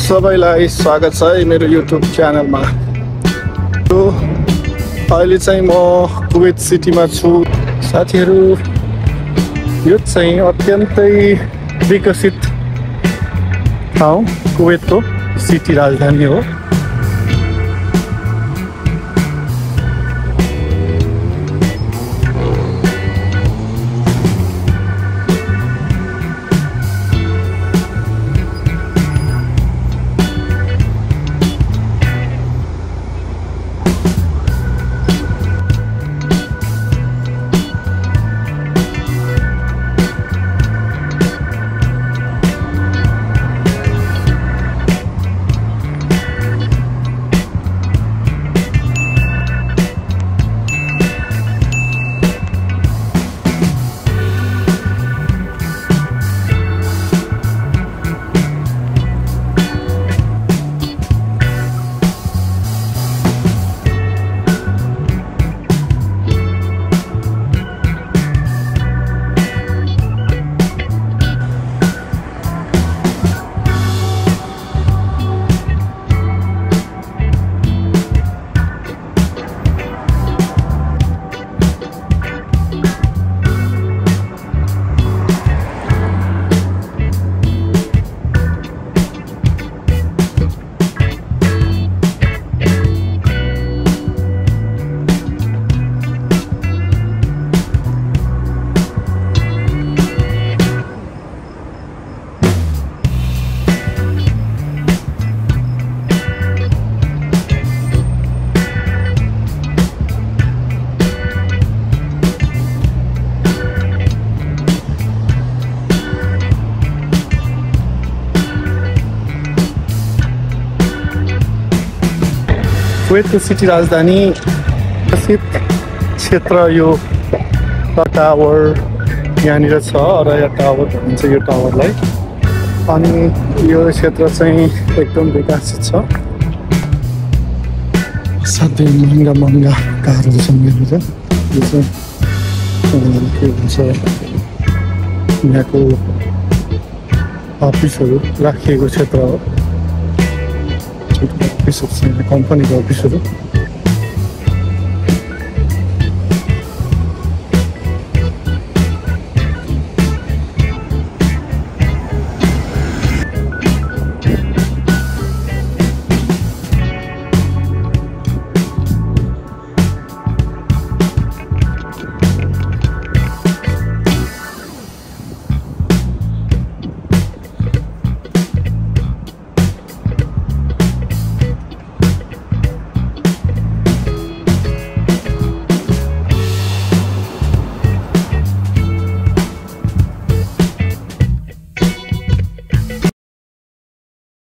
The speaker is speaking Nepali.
सबैलाई स्वागत छ मेरो YouTube च्यानलमा। अहिले चाहिँ म कुवेत सिटीमा छु साथीहरु। यो चाहिँ अत्यन्तै विकसित ठाउँ कुवेतको सिटी राजधानी हो। कुवेतको सिटी राजधानी विकसित क्षेत्र यो टावर यहाँनिर छ। अरया टावर भनिन्छ यो टावरलाई। अनि यो क्षेत्र चाहिँ एकदम विकसित छ। साथै महँगा कारहरू छन् यहाँनिर। यो चाहिँ के भन्छ यहाँको अफिसहरू राखिएको क्षेत्र हो। अफिसहरू छ, कम्पनीको अफिसहरू।